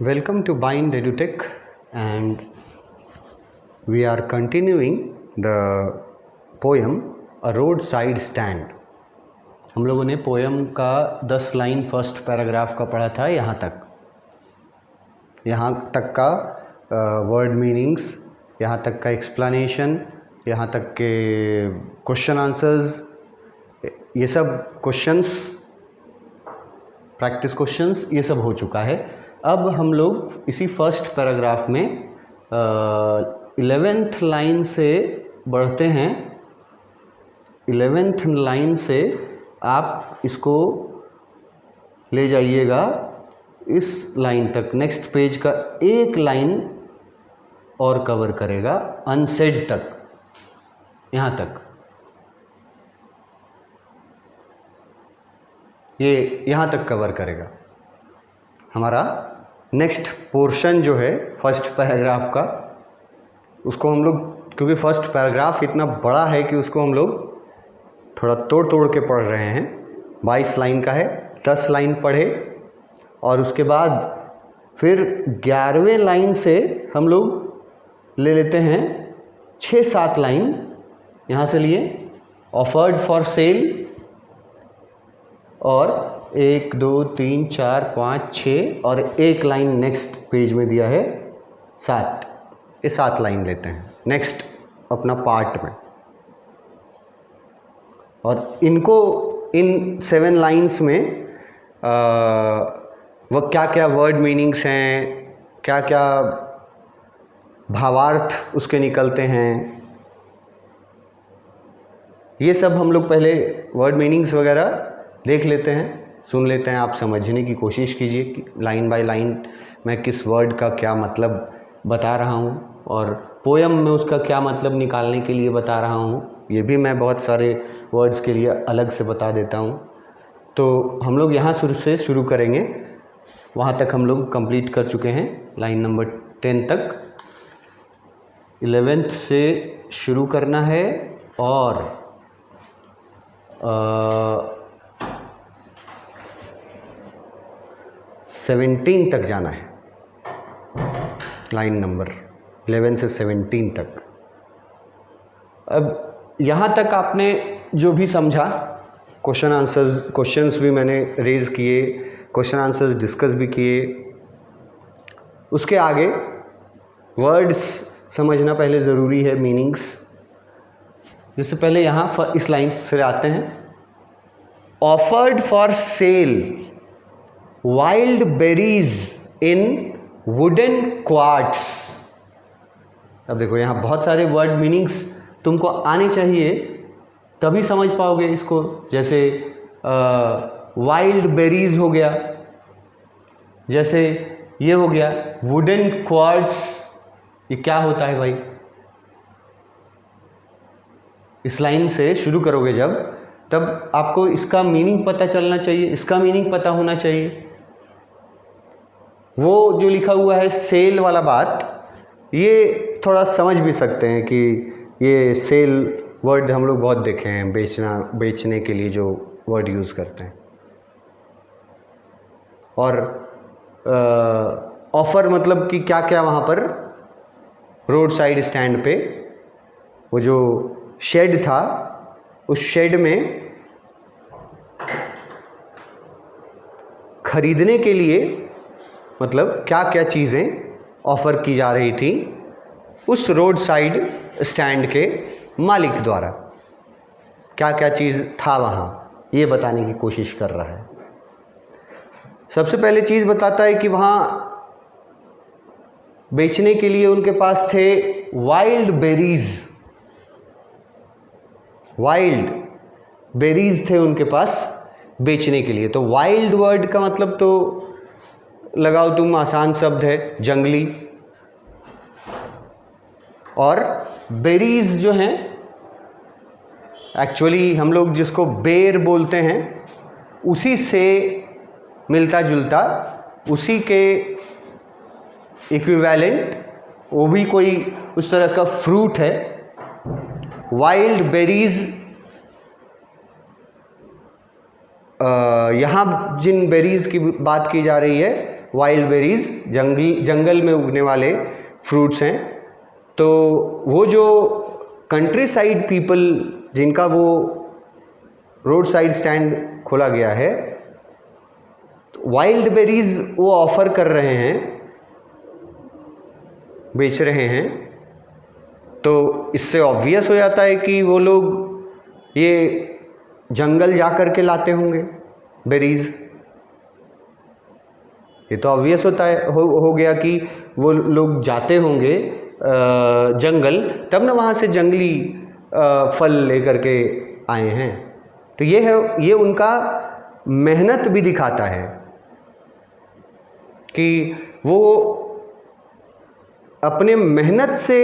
Welcome to Bind EduTech, and we are continuing the poem A Roadside Stand. हम लोगों ने poem का 10 line first paragraph का पढ़ा था। यहाँ तक का वर्ड मीनिंग्स, यहाँ तक का एक्सप्लेनेशन, यहाँ तक के क्वेश्चन आंसर्स, ये सब क्वेश्चंस, प्रैक्टिस क्वेश्चंस, ये सब हो चुका है। अब हम लोग इसी फर्स्ट पैराग्राफ में 11th लाइन से बढ़ते हैं। 11th लाइन से आप इसको ले जाइएगा इस लाइन तक। नेक्स्ट पेज का एक लाइन और कवर करेगा, अनसेड तक, यहाँ तक। ये यहाँ तक कवर करेगा। हमारा नेक्स्ट पोर्शन जो है फर्स्ट पैराग्राफ का, उसको हम लोग, क्योंकि फर्स्ट पैराग्राफ इतना बड़ा है कि उसको हम लोग थोड़ा तोड़ तोड़ के पढ़ रहे हैं। 22 लाइन का है, 10 लाइन पढ़े और उसके बाद फिर 11वें लाइन से हम लोग ले लेते हैं 6-7 लाइन। यहाँ से लिए ऑफर्ड फॉर सेल, और 1 2 3 4 5 6 और एक लाइन नेक्स्ट पेज में दिया है 7। ये 7 लाइन लेते हैं नेक्स्ट अपना पार्ट में, और इनको इन 7 लाइन्स में वह क्या क्या वर्ड मीनिंग्स हैं, क्या क्या भावार्थ उसके निकलते हैं, ये सब हम लोग पहले वर्ड मीनिंग्स वगैरह देख लेते हैं, सुन लेते हैं। आप समझने की कोशिश कीजिए कि लाइन बाय लाइन मैं किस वर्ड का क्या मतलब बता रहा हूँ और पोएम में उसका क्या मतलब निकालने के लिए बता रहा हूँ। ये भी मैं बहुत सारे वर्ड्स के लिए अलग से बता देता हूँ। तो हम लोग यहाँ से शुरू करेंगे। वहाँ तक हम लोग कंप्लीट कर चुके हैं, लाइन नंबर 10 तक। 11th से शुरू करना है और 17 तक जाना है। लाइन नंबर 11 से 17 तक। अब यहाँ तक आपने जो भी समझा, क्वेश्चंस भी मैंने रेज किए, क्वेश्चन आंसर्स डिस्कस भी किए। उसके आगे वर्ड्स समझना पहले ज़रूरी है, मीनिंग्स। जिससे पहले यहाँ इस लाइन से आते हैं, offered for sale wild berries in wooden quartz. अब देखो यहाँ बहुत सारे वर्ड मीनिंग्स तुमको आने चाहिए, तभी समझ पाओगे इसको। जैसे वाइल्ड बेरीज हो गया, जैसे ये हो गया वुडन क्वार्ट्स। ये क्या होता है भाई? इस लाइन से शुरू करोगे जब, तब आपको इसका मीनिंग पता चलना चाहिए, इसका मीनिंग पता होना चाहिए। वो जो लिखा हुआ है सेल वाला बात, ये थोड़ा समझ भी सकते हैं कि ये सेल वर्ड हम लोग बहुत देखे हैं, बेचने के लिए जो वर्ड यूज़ करते हैं। और ऑफ़र मतलब कि क्या क्या वहाँ पर रोड साइड स्टैंड पे वो जो शेड था, उस शेड में खरीदने के लिए मतलब क्या क्या चीज़ें ऑफ़र की जा रही थी उस रोड साइड स्टैंड के मालिक द्वारा। क्या क्या चीज़ था वहाँ, ये बताने की कोशिश कर रहा है। सबसे पहले चीज़ बताता है कि वहाँ बेचने के लिए उनके पास थे वाइल्ड बेरीज थे उनके पास बेचने के लिए। तो वाइल्ड वर्ड का मतलब तो लगाओ तुम, आसान शब्द है, जंगली। और बेरीज जो हैं, एक्चुअली हम लोग जिसको बेर बोलते हैं, उसी से मिलता जुलता, उसी के इक्विवेलेंट वो भी कोई उस तरह का फ्रूट है। वाइल्ड बेरीज, यहाँ जिन बेरीज की बात की जा रही है वाइल्ड बेरीज, जंगल में उगने वाले फ्रूट्स हैं। तो वो जो कंट्री साइड पीपल जिनका वो रोड साइड स्टैंड खोला गया है, वाइल्ड बेरीज वो ऑफर कर रहे हैं, बेच रहे हैं। तो इससे ऑब्वियस हो जाता है कि वो लोग ये जंगल जा कर के लाते होंगे बेरीज। ये तो ऑब्वियस होता है, हो गया कि वो लोग जाते होंगे जंगल, तब ना वहाँ से जंगली फल लेकर के आए हैं। तो ये है, ये उनका मेहनत भी दिखाता है कि वो अपने मेहनत से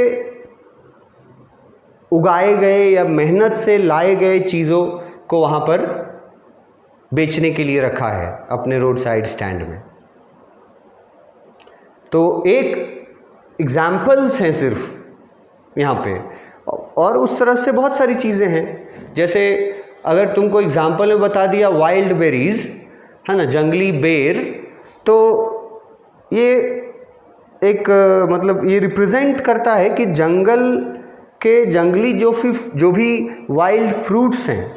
उगाए गए या मेहनत से लाए गए चीज़ों को वहाँ पर बेचने के लिए रखा है अपने रोड साइड स्टैंड में। तो एक एग्जाम्पल्स हैं सिर्फ यहाँ पे, और उस तरह से बहुत सारी चीज़ें हैं। जैसे अगर तुमको एग्जाम्पल में बता दिया वाइल्ड बेरीज, है ना, जंगली बेर, तो ये एक मतलब ये रिप्रेजेंट करता है कि जंगल के जंगली जो भी वाइल्ड फ्रूट्स हैं,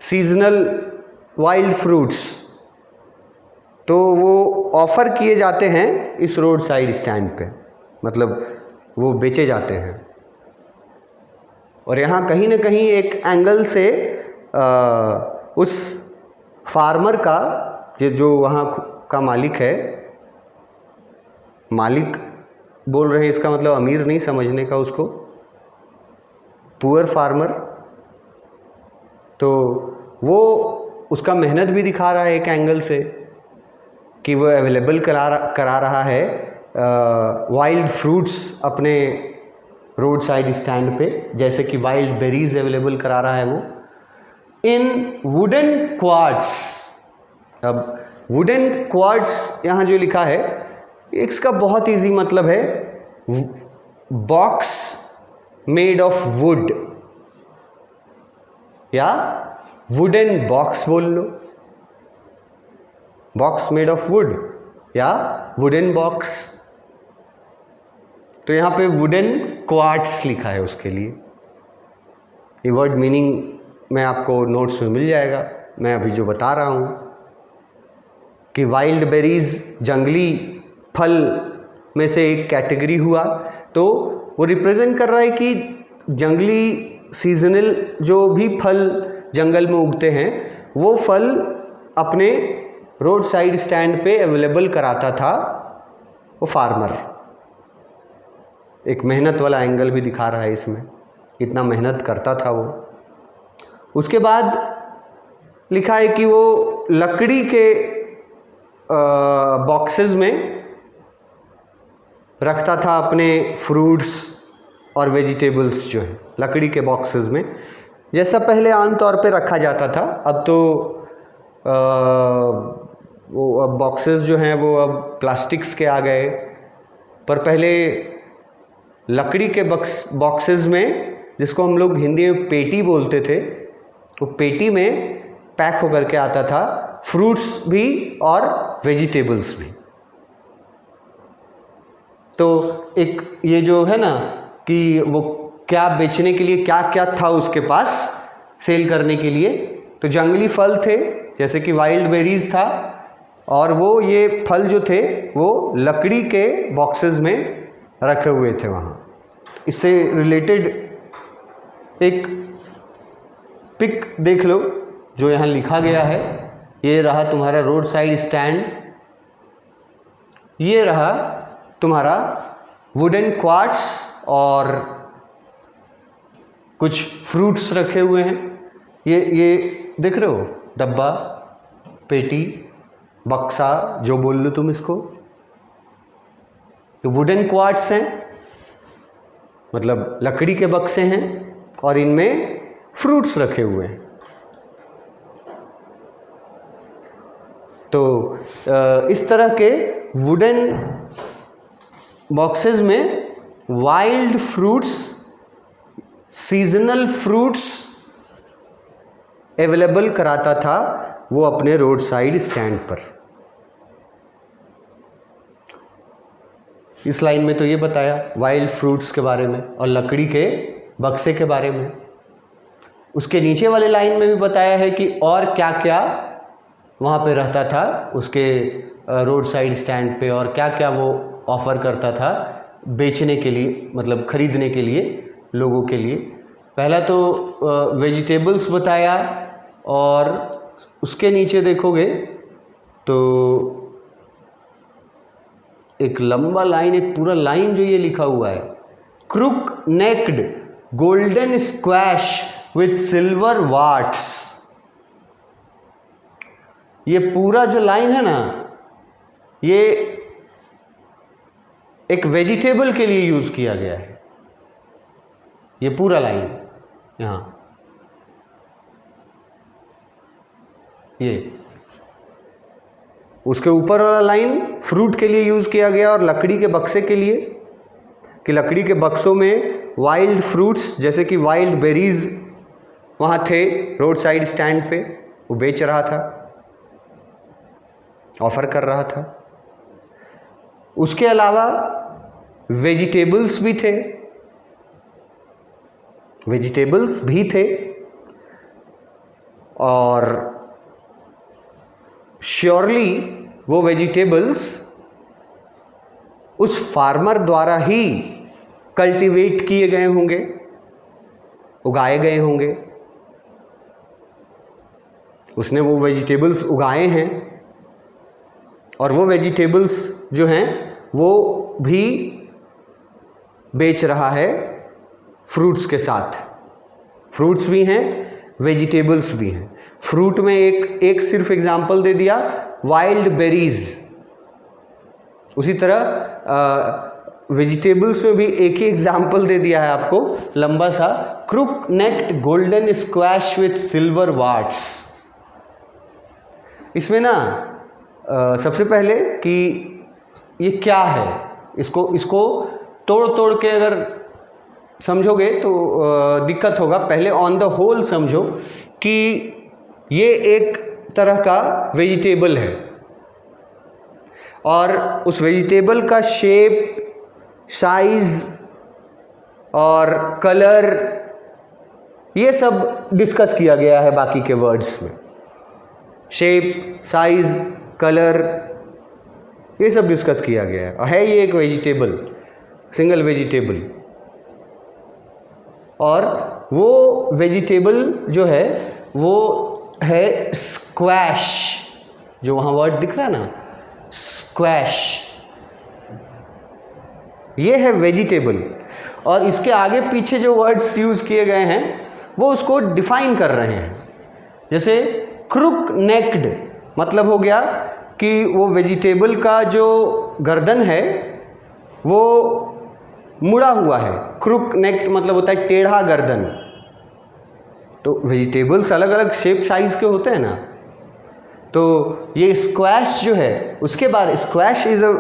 सीजनल वाइल्ड फ्रूट्स, तो वो ऑफ़र किए जाते हैं इस रोड साइड स्टैंड पे, मतलब वो बेचे जाते हैं। और यहाँ कहीं ना कहीं एक एंगल से उस फार्मर का, जो वहाँ का मालिक है, मालिक बोल रहे हैं इसका मतलब अमीर नहीं समझने का उसको, पुअर फार्मर, तो वो उसका मेहनत भी दिखा रहा है एक एंगल से कि वो अवेलेबल करा रहा है वाइल्ड फ्रूट्स अपने रोड साइड स्टैंड पे, जैसे कि वाइल्ड बेरीज अवेलेबल करा रहा है वो इन वुडन क्वार्ट्स। अब वुडन क्वार्ट्स यहाँ जो लिखा है, इसका बहुत इजी मतलब है बॉक्स मेड ऑफ वुड, या वुडन बॉक्स बोल लो, बॉक्स मेड ऑफ वुड या वुडन बॉक्स। तो यहाँ पे वुडन क्वार्ट्स लिखा है उसके लिए। ये वर्ड मीनिंग मैं आपको नोट्स में मिल जाएगा, मैं अभी जो बता रहा हूँ कि वाइल्ड बेरीज जंगली फल में से एक कैटेगरी हुआ, तो वो रिप्रेजेंट कर रहा है कि जंगली सीजनल जो भी फल जंगल में उगते हैं, वो फल अपने रोड साइड स्टैंड पे अवेलेबल कराता था वो फार्मर। एक मेहनत वाला एंगल भी दिखा रहा है इसमें, इतना मेहनत करता था वो। उसके बाद लिखा है कि वो लकड़ी के बॉक्सेस में रखता था अपने फ्रूट्स और वेजिटेबल्स जो है, लकड़ी के बॉक्सेस में, जैसा पहले आमतौर पे रखा जाता था। अब तो वो अब बॉक्सेस जो हैं वो अब प्लास्टिक्स के आ गए, पर पहले लकड़ी के बॉक्सेस में, जिसको हम लोग हिंदी में पेटी बोलते थे, तो पेटी में पैक होकर के आता था फ्रूट्स भी और वेजिटेबल्स भी। तो एक ये जो है ना कि वो क्या बेचने के लिए क्या क्या था उसके पास सेल करने के लिए, तो जंगली फल थे जैसे कि वाइल्ड बेरीज था, और वो ये फल जो थे वो लकड़ी के बॉक्सेस में रखे हुए थे वहाँ। इससे रिलेटेड एक पिक देख लो जो यहाँ लिखा गया है। ये रहा तुम्हारा रोड साइड स्टैंड, ये रहा तुम्हारा वुडन क्वार्ट्स और कुछ फ्रूट्स रखे हुए हैं। ये देख रहे हो, डब्बा, पेटी, बक्सा जो बोल लो तुम इसको, तो वुडन क्वार्ट्स हैं, मतलब लकड़ी के बक्से हैं और इनमें फ्रूट्स रखे हुए हैं। तो इस तरह के वुडन बॉक्सेस में wild fruits, seasonal fruits available कराता था वो अपने रोड साइड स्टैंड पर। इस लाइन में तो ये बताया वाइल्ड फ्रूट्स के बारे में और लकड़ी के बक्से के बारे में। उसके नीचे वाले लाइन में भी बताया है कि और क्या क्या वहाँ पे रहता था उसके रोड साइड स्टैंड पे, और क्या क्या वो ऑफ़र करता था बेचने के लिए, मतलब ख़रीदने के लिए लोगों के लिए। पहला तो वेजिटेबल्स बताया, और उसके नीचे देखोगे तो एक लंबा लाइन, एक पूरा लाइन जो ये लिखा हुआ है, crook necked golden squash with silver warts. ये पूरा जो लाइन है ना, ये एक वेजिटेबल के लिए यूज़ किया गया है। ये पूरा लाइन यहाँ, ये उसके ऊपर वाला लाइन फ्रूट के लिए यूज़ किया गया, और लकड़ी के बक्से के लिए, कि लकड़ी के बक्सों में वाइल्ड फ्रूट्स जैसे कि वाइल्ड बेरीज वहाँ थे रोड साइड स्टैंड पे, वो बेच रहा था, ऑफ़र कर रहा था। उसके अलावा वेजिटेबल्स भी थे, वेजिटेबल्स भी थे, और श्योरली वो वेजिटेबल्स उस फार्मर द्वारा ही कल्टीवेट किए गए होंगे, उगाए गए होंगे। उसने वो वेजिटेबल्स उगाए हैं, और वो वेजिटेबल्स जो हैं वो भी बेच रहा है फ्रूट्स के साथ। फ्रूट्स भी हैं, वेजिटेबल्स भी हैं। फ्रूट में एक सिर्फ एग्जांपल दे दिया, वाइल्ड बेरीज। उसी तरह वेजिटेबल्स में भी एक ही एग्जांपल दे दिया है आपको, लंबा सा, crook necked golden squash with silver warts. इसमें ना सबसे पहले कि ये क्या है, इसको तोड़ के अगर समझोगे तो दिक्कत होगा। पहले ऑन द होल समझो कि ये एक तरह का वेजिटेबल है, और उस वेजिटेबल का शेप, साइज़ और कलर, ये सब डिस्कस किया गया है बाकी के वर्ड्स में। शेप, साइज़, कलर, ये सब डिस्कस किया गया है। और है ये एक वेजिटेबल, सिंगल वेजिटेबल। और वो वेजिटेबल जो है वो है स्क्वैश, जो वहाँ वर्ड दिख रहा है ना, स्क्वैश, ये है वेजिटेबल। और इसके आगे पीछे जो वर्ड्स यूज़ किए गए हैं वो उसको डिफाइन कर रहे हैं। जैसे क्रुक नेक्ड मतलब हो गया कि वो वेजिटेबल का जो गर्दन है वो मुड़ा हुआ है। क्रुक नेक्ड मतलब होता है टेढ़ा गर्दन। तो वेजिटेबल्स अलग अलग शेप साइज़ के होते हैं ना, तो ये स्क्वैश जो है उसके बारे, squash is a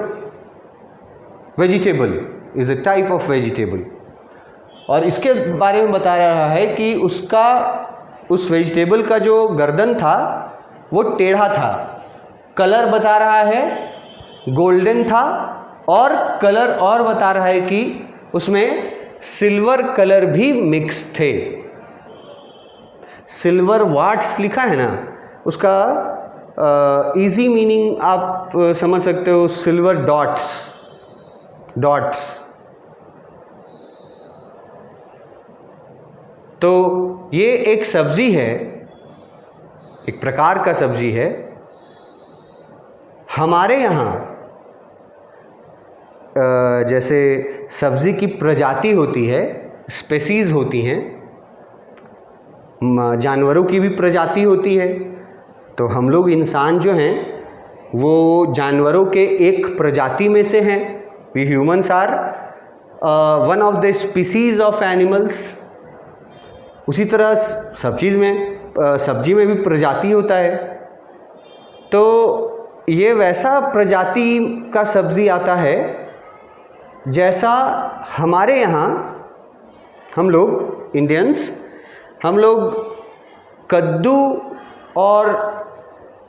vegetable, is a type of vegetable. और इसके बारे में बता रहा है कि उस वेजिटेबल का जो गर्दन था वो टेढ़ा था। कलर बता रहा है गोल्डन था, और कलर और बता रहा है कि उसमें सिल्वर कलर भी मिक्स थे। सिल्वर वाट्स लिखा है ना, उसका इजी मीनिंग आप समझ सकते हो, सिल्वर डॉट्स। तो ये एक सब्जी है, एक प्रकार का सब्जी है। हमारे यहाँ जैसे सब्जी की प्रजाति होती है, स्पेसीज़ होती हैं, जानवरों की भी प्रजाति होती है। तो हम लोग इंसान जो हैं वो जानवरों के एक प्रजाति में से हैं। We humans are one of the species of animals. उसी तरह सब्जी में भी प्रजाति होता है। तो ये वैसा प्रजाति का सब्ज़ी आता है जैसा हमारे यहाँ हम लोग इंडियंस, हम लोग कद्दू और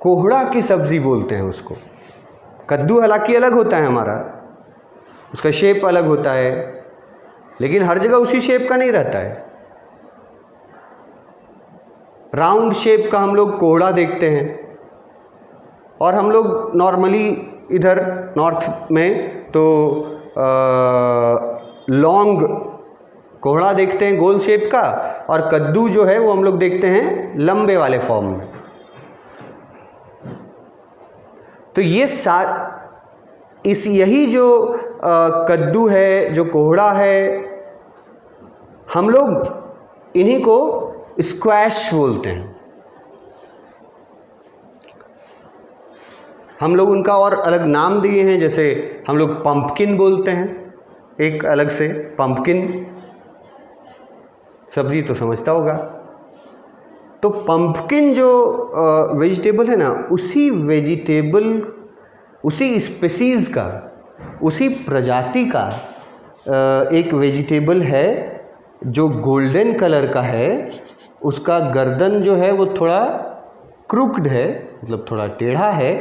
कोहड़ा की सब्ज़ी बोलते हैं उसको। कद्दू हालांकि अलग होता है हमारा, उसका शेप अलग होता है, लेकिन हर जगह उसी शेप का नहीं रहता है। राउंड शेप का हम लोग कोहड़ा देखते हैं, और हम लोग नॉर्मली इधर नॉर्थ में तो लॉन्ग कोहड़ा देखते हैं गोल शेप का, और कद्दू जो है वो हम लोग देखते हैं लंबे वाले फॉर्म में। तो ये यही जो कद्दू है, जो कोहड़ा है, हम लोग इन्हीं को स्क्वैश बोलते हैं। हम लोग उनका और अलग नाम दिए हैं, जैसे हम लोग पंपकिन बोलते हैं, एक अलग से पंपकिन सब्जी तो समझता होगा। तो पंपकिन जो वेजिटेबल है ना, उसी स्पीसीज़ का, उसी प्रजाति का एक वेजिटेबल है जो गोल्डन कलर का है। उसका गर्दन जो है वो थोड़ा क्रूक्ड है, मतलब थोड़ा टेढ़ा है,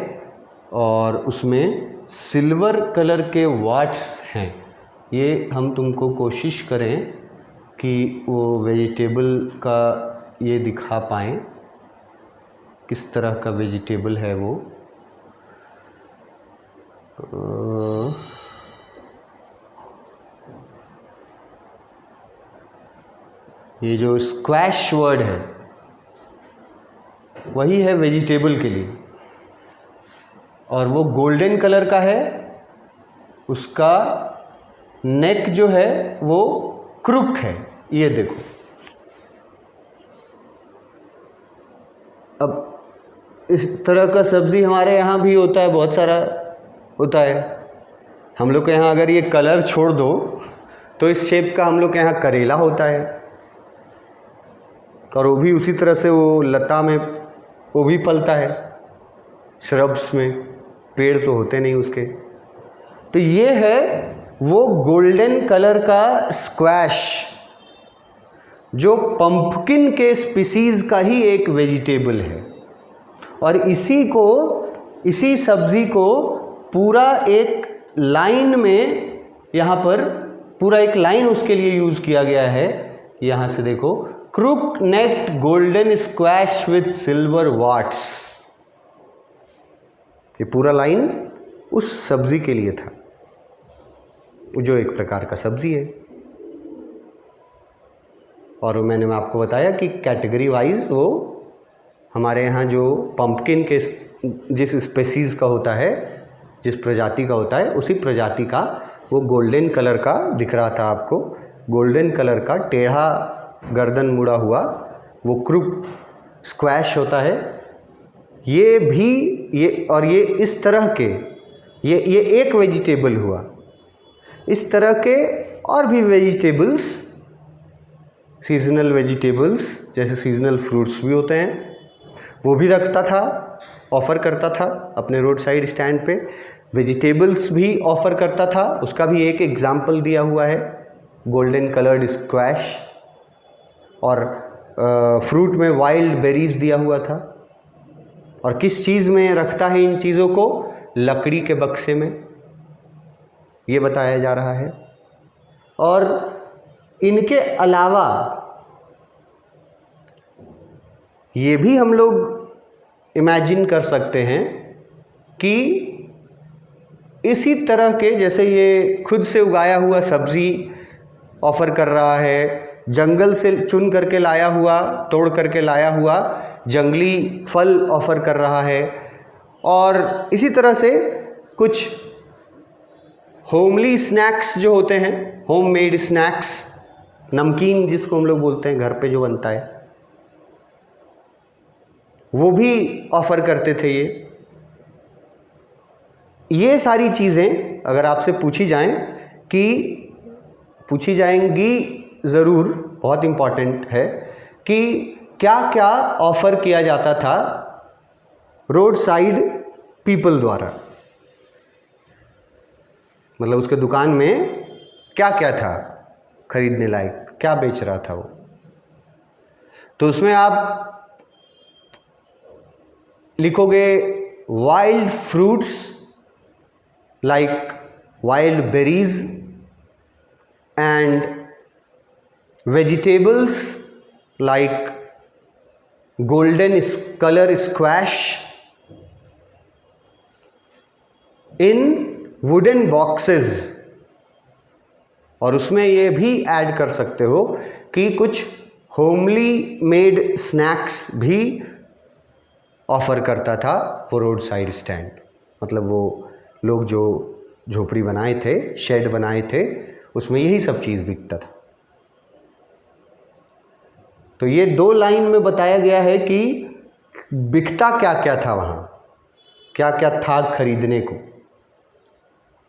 और उसमें सिल्वर कलर के वाट्स हैं। ये हम तुमको कोशिश करें कि वो वेजिटेबल का ये दिखा पाएँ, किस तरह का वेजिटेबल है वो। ये जो स्क्वैश वर्ड है वही है वेजिटेबल के लिए, और वो गोल्डन कलर का है। उसका नेक जो है वो क्रूक है, ये देखो। अब इस तरह का सब्ज़ी हमारे यहाँ भी होता है, बहुत सारा होता है। हम लोग के यहाँ अगर ये कलर छोड़ दो तो इस शेप का हम लोग के यहाँ करेला होता है, और वो भी उसी तरह से वो लता में वो भी पलता है, श्रब्स में, पेड़ तो होते नहीं उसके। तो ये है वो गोल्डन कलर का स्क्वैश, जो पंपकिन के स्पीसीज़ का ही एक वेजिटेबल है। और इसी सब्ज़ी को पूरा एक लाइन में, यहाँ पर पूरा एक लाइन उसके लिए यूज़ किया गया है। यहाँ से देखो, crook necked golden squash with silver warts. ये पूरा लाइन उस सब्ज़ी के लिए था, जो एक प्रकार का सब्ज़ी है। और मैंने आपको बताया कि कैटेगरी वाइज वो हमारे यहाँ जो पंपकिन के जिस स्पेसीज़ का होता है, जिस प्रजाति का होता है, उसी प्रजाति का वो गोल्डन कलर का दिख रहा था आपको। गोल्डन कलर का टेढ़ा गर्दन मुड़ा हुआ वो क्रूक स्क्वैश होता है। ये भी ये इस तरह के ये एक वेजिटेबल हुआ। इस तरह के और भी वेजिटेबल्स, सीजनल वेजिटेबल्स, जैसे सीजनल फ्रूट्स भी होते हैं, वो भी रखता था, ऑफ़र करता था अपने रोड साइड स्टैंड पे। वेजिटेबल्स भी ऑफ़र करता था, उसका भी एक एग्जाम्पल दिया हुआ है, गोल्डन कलर्ड स्क्वैश। और फ्रूट में वाइल्ड बेरीज दिया हुआ था। और किस चीज़ में रखता है इन चीज़ों को? लकड़ी के बक्से में, ये बताया जा रहा है। और इनके अलावा ये भी हम लोग इमेजिन कर सकते हैं कि इसी तरह के, जैसे ये खुद से उगाया हुआ सब्ज़ी ऑफ़र कर रहा है, जंगल से चुन करके लाया हुआ, तोड़ करके लाया हुआ जंगली फल ऑफ़र कर रहा है, और इसी तरह से कुछ होमली स्नैक्स जो होते हैं, होम मेड स्नैक्स, नमकीन जिसको हम लोग बोलते हैं, घर पे जो बनता है, वो भी ऑफ़र करते थे। ये सारी चीज़ें अगर आपसे पूछी जाएंगी ज़रूर, बहुत इम्पॉर्टेंट है कि क्या क्या ऑफ़र किया जाता था रोड साइड पीपल द्वारा, मतलब उसके दुकान में क्या क्या था खरीदने लायक, क्या बेच रहा था वो। तो उसमें आप लिखोगे wild fruits like wild berries and vegetables like golden color squash in wooden boxes। और उसमें ये भी ऐड कर सकते हो कि कुछ होमली मेड स्नैक्स भी ऑफर करता था वो रोड साइड स्टैंड। मतलब वो लोग जो झोपड़ी बनाए थे, शेड बनाए थे, उसमें यही सब चीज़ बिकता था। तो ये 2 लाइन में बताया गया है कि बिकता क्या क्या था वहाँ, क्या क्या था खरीदने को,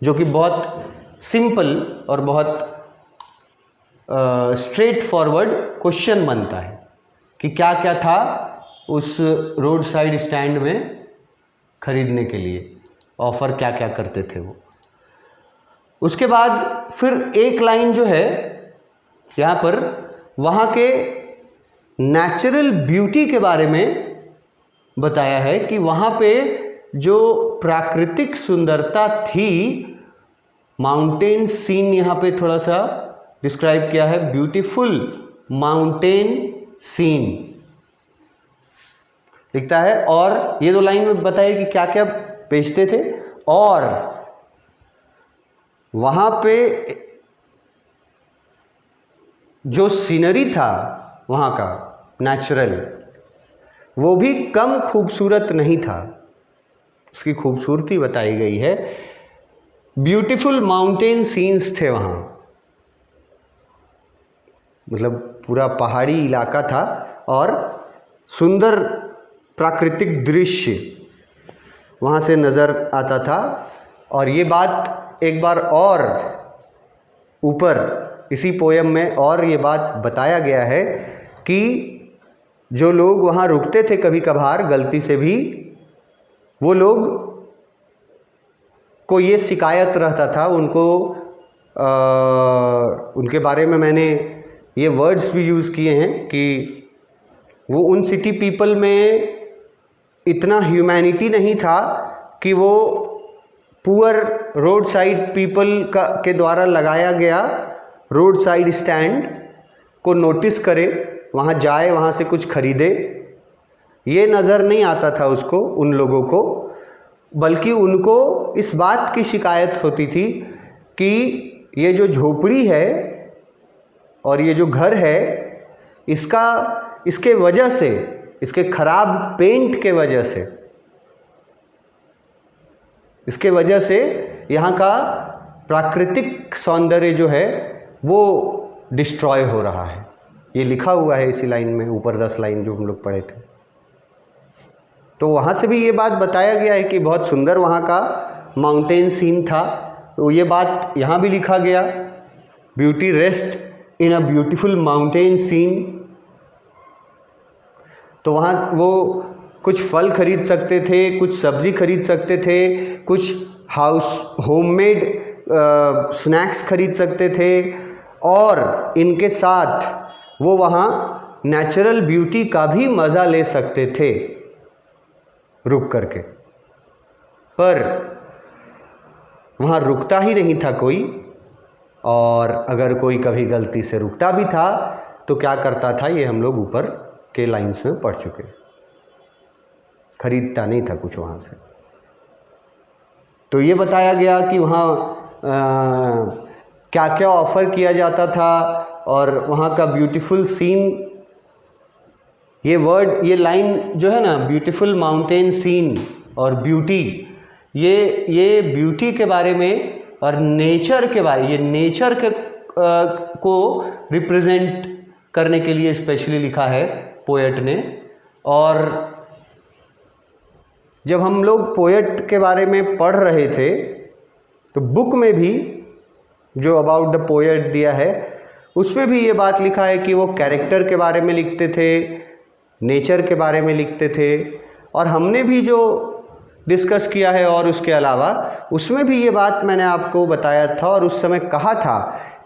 जो कि बहुत सिंपल और बहुत स्ट्रेट फॉरवर्ड क्वेश्चन बनता है कि क्या क्या था उस रोड साइड स्टैंड में खरीदने के लिए, ऑफ़र क्या क्या करते थे वो। उसके बाद फिर एक लाइन जो है यहाँ पर वहाँ के नेचुरल ब्यूटी के बारे में बताया है कि वहाँ पे जो प्राकृतिक सुंदरता थी, माउंटेन सीन यहाँ पे थोड़ा सा डिस्क्राइब किया है, ब्यूटीफुल माउंटेन सीन लिखता है। और ये 2 लाइन में बताया कि क्या क्या बेचते थे, और वहाँ पे जो सीनरी था वहाँ का नेचुरल, वो भी कम खूबसूरत नहीं था, उसकी खूबसूरती बताई गई है। ब्यूटीफुल माउंटेन सीन्स थे वहाँ, मतलब पूरा पहाड़ी इलाका था और सुंदर प्राकृतिक दृश्य वहाँ से नज़र आता था। और ये बात एक बार और ऊपर इसी पोयम में और ये बात बताया गया है कि जो लोग वहाँ रुकते थे कभी कभार गलती से भी, वो लोग को ये शिकायत रहता था उनको, उनके बारे में मैंने ये वर्ड्स भी यूज़ किए हैं कि वो उन सिटी पीपल में इतना ह्यूमैनिटी नहीं था कि वो पुअर रोड साइड पीपल के द्वारा लगाया गया रोड साइड स्टैंड को नोटिस करे, वहाँ जाए, वहाँ से कुछ खरीदे, ये नज़र नहीं आता था उसको, उन लोगों को। बल्कि उनको इस बात की शिकायत होती थी कि ये जो झोपड़ी है और ये जो घर है, इसके वजह से, इसके ख़राब पेंट के वजह से, इसके वजह से यहाँ का प्राकृतिक सौंदर्य जो है वो डिस्ट्रॉय हो रहा है। ये लिखा हुआ है इसी लाइन में, ऊपर 10 लाइन जो हम लोग पढ़े थे। तो वहाँ से भी ये बात बताया गया है कि बहुत सुंदर वहाँ का माउंटेन सीन था। तो ये बात यहाँ भी लिखा गया, beauty rest in a beautiful mountain scene. तो वहाँ वो कुछ फल खरीद सकते थे, कुछ सब्ज़ी खरीद सकते थे, कुछ होममेड स्नैक्स खरीद सकते थे, और इनके साथ वो वहाँ नेचुरल ब्यूटी का भी मज़ा ले सकते थे रुक करके। पर वहाँ रुकता ही नहीं था कोई, और अगर कोई कभी गलती से रुकता भी था तो क्या करता था, ये हम लोग ऊपर के लाइन्स में पढ़ चुके। खरीदता नहीं था कुछ वहाँ से। तो ये बताया गया कि वहाँ क्या क्या ऑफ़र किया जाता था और वहाँ का ब्यूटीफुल सीन। ये वर्ड, ये लाइन जो है ना, ब्यूटीफुल माउंटेन सीन और ब्यूटी, ये ब्यूटी के बारे में और नेचर के बारे, ये नेचर के को रिप्रेजेंट करने के लिए स्पेशली लिखा है पोएट ने। और जब हम लोग पोएट के बारे में पढ़ रहे थे तो बुक में भी जो अबाउट द पोएट दिया है उसमें भी ये बात लिखा है कि वो कैरेक्टर के बारे में लिखते थे, नेचर के बारे में लिखते थे। और हमने भी जो डिस्कस किया है और उसके अलावा उसमें भी ये बात मैंने आपको बताया था और उस समय कहा था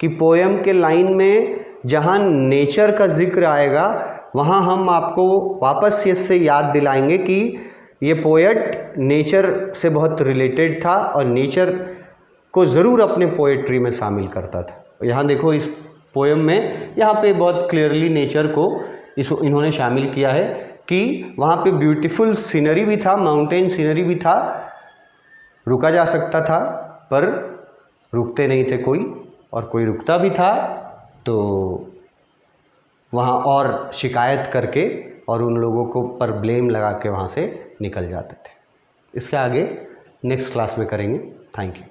कि पोएम के लाइन में जहाँ नेचर का जिक्र आएगा वहाँ हम आपको वापस इससे याद दिलाएंगे कि ये पोएट नेचर से बहुत रिलेटेड था और नेचर को ज़रूर अपने पोएट्री में शामिल करता था। यहाँ देखो इस पोएम में यहाँ पे बहुत क्लियरली नेचर को इन्होंने शामिल किया है कि वहाँ पे ब्यूटीफुल सीनरी भी था, माउंटेन सीनरी भी था, रुका जा सकता था पर रुकते नहीं थे कोई, और कोई रुकता भी था तो वहाँ और शिकायत करके और उन लोगों को पर ब्लेम लगा के वहाँ से निकल जाते थे। इसके आगे नेक्स्ट क्लास में करेंगे। Thank you.